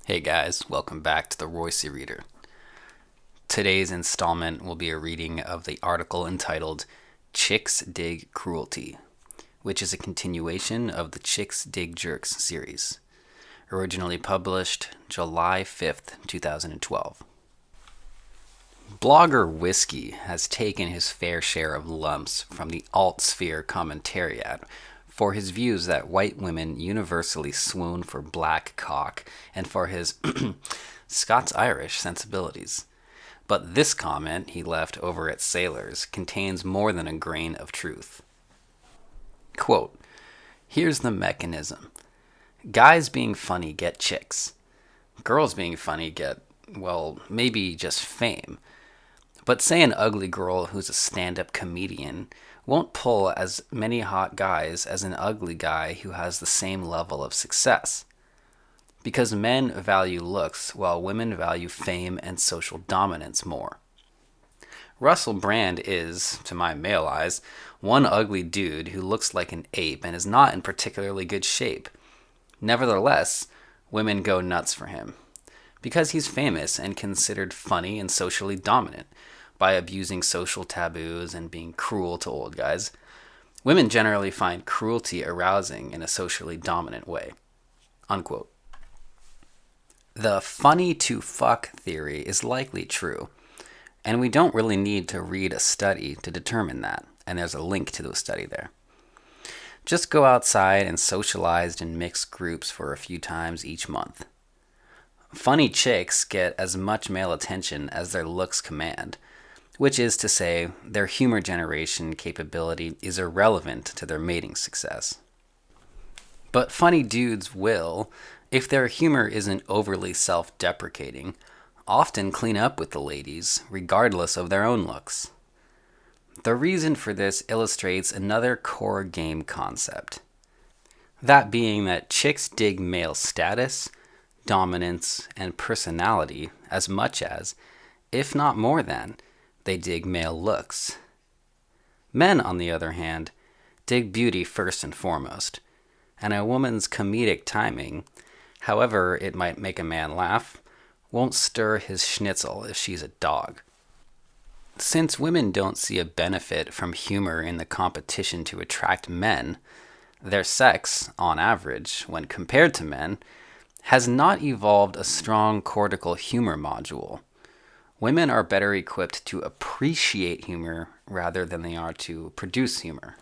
Hey guys, welcome back to the Roissy Reader. Today's installment will be a reading of the article entitled Chicks Dig Cruelty, which is a continuation of the Chicks Dig Jerks series, originally published July 5th, 2012. Blogger Whiskey has taken his fair share of lumps from the alt-sphere commentariat for his views that white women universally swoon for black cock and for his Scots-Irish sensibilities. But this comment he left over at Sailors contains more than a grain of truth. Quote, "Here's the mechanism. Guys being funny get chicks. Girls being funny get, well, maybe just fame. But say an ugly girl who's a stand-up comedian won't pull as many hot guys as an ugly guy who has the same level of success. Because men value looks while women value fame and social dominance more. Russell Brand is, to my male eyes, one ugly dude who looks like an ape and is not in particularly good shape. Nevertheless, women go nuts for him. Because he's famous and considered funny and socially dominant by abusing social taboos and being cruel to old guys. Women generally find cruelty arousing in a socially dominant way." Unquote. The funny to fuck theory is likely true, and we don't really need to read a study to determine that, and there's a link to the study there. Just go outside and socialize in mixed groups for a few times each month. Funny chicks get as much male attention as their looks command, which is to say, their humor generation capability is irrelevant to their mating success. But funny dudes will, if their humor isn't overly self-deprecating, often clean up with the ladies, regardless of their own looks. The reason for this illustrates another core game concept. That being that chicks dig male status, dominance, and personality as much as, if not more than, they dig male looks. Men, on the other hand, dig beauty first and foremost, and a woman's comedic timing, however it might make a man laugh, won't stir his schnitzel if she's a dog. Since women don't see a benefit from humor in the competition to attract men, their sex, on average, when compared to men, has not evolved a strong cortical humor module. Women are better equipped to appreciate humor rather than they are to produce humor.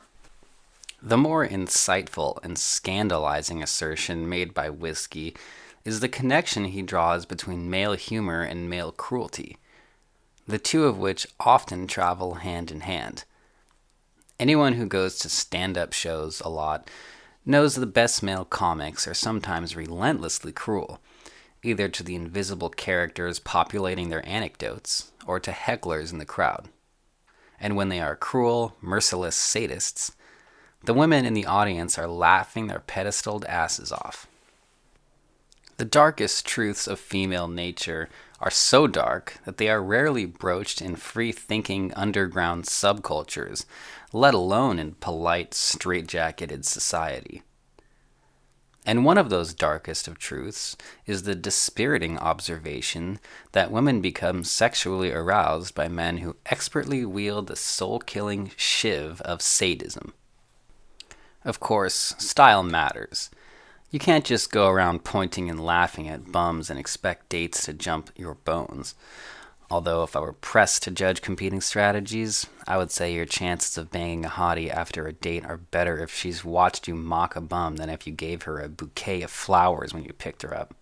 The more insightful and scandalizing assertion made by Whiskey is the connection he draws between male humor and male cruelty, the two of which often travel hand in hand. Anyone who goes to stand-up shows a lot knows the best male comics are sometimes relentlessly cruel, either to the invisible characters populating their anecdotes or to hecklers in the crowd. And when they are cruel, merciless sadists, the women in the audience are laughing their pedestaled asses off. The darkest truths of female nature are so dark that they are rarely broached in free-thinking underground subcultures, let alone in polite, straitjacketed society. And one of those darkest of truths is the dispiriting observation that women become sexually aroused by men who expertly wield the soul-killing shiv of sadism. Of course, style matters. You can't just go around pointing and laughing at bums and expect dates to jump your bones. Although if I were pressed to judge competing strategies, I would say your chances of banging a hottie after a date are better if she's watched you mock a bum than if you gave her a bouquet of flowers when you picked her up.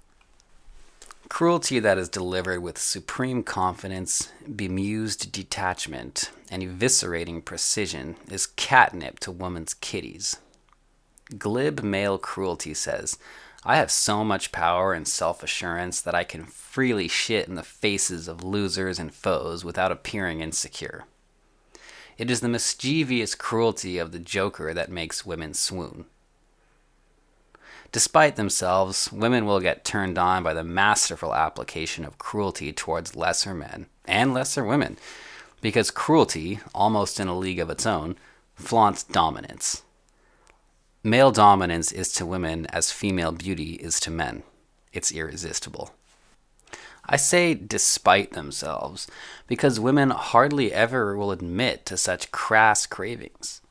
Cruelty that is delivered with supreme confidence, bemused detachment, and eviscerating precision is catnip to women's kitties. Glib male cruelty says, "I have so much power and self-assurance that I can freely shit in the faces of losers and foes without appearing insecure." It is the mischievous cruelty of the joker that makes women swoon. Despite themselves, women will get turned on by the masterful application of cruelty towards lesser men and lesser women, because cruelty, almost in a league of its own, flaunts dominance. Male dominance is to women as female beauty is to men. it's irresistible. I say despite themselves, because women hardly ever will admit to such crass cravings.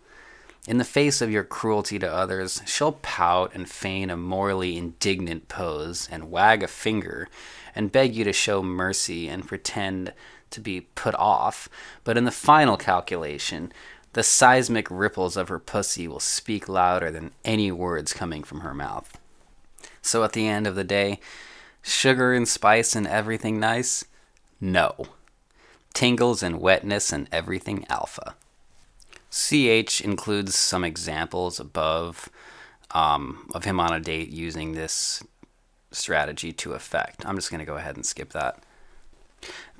In the face of your cruelty to others, she'll pout and feign a morally indignant pose and wag a finger and beg you to show mercy and pretend to be put off, but in the final calculation, the seismic ripples of her pussy will speak louder than any words coming from her mouth. So at the end of the day, sugar and spice and everything nice? No. Tingles and wetness and everything alpha. CH includes some examples above of him on a date using this strategy to effect. I'm just going to go ahead and skip that.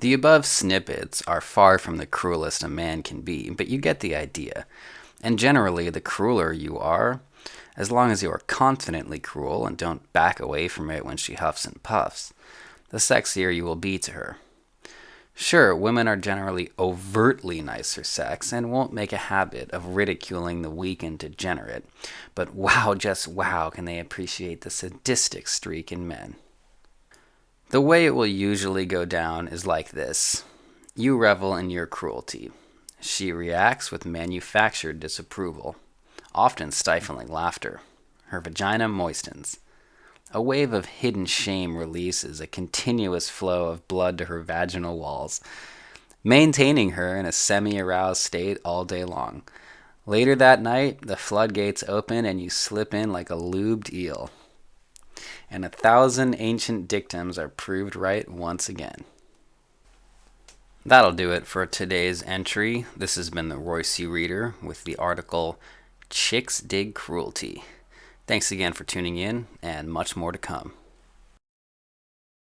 The above snippets are far from the cruelest a man can be, but you get the idea. And generally, the crueler you are, as long as you are confidently cruel and don't back away from it when she huffs and puffs, the sexier you will be to her. Sure, women are generally overtly nicer sex and won't make a habit of ridiculing the weak and degenerate, but wow, just wow, can they appreciate the sadistic streak in men. The way it will usually go down is like this. You revel in your cruelty. She reacts with manufactured disapproval, often stifling laughter. Her vagina moistens. A wave of hidden shame releases a continuous flow of blood to her vaginal walls, maintaining her in a semi-aroused state all day long. Later that night, the floodgates open and you slip in like a lubed eel. And 1,000 ancient dictums are proved right once again. That'll do it for today's entry. This has been the Roissy Reader with the article Chicks Dig Cruelty. Thanks again for tuning in, and much more to come.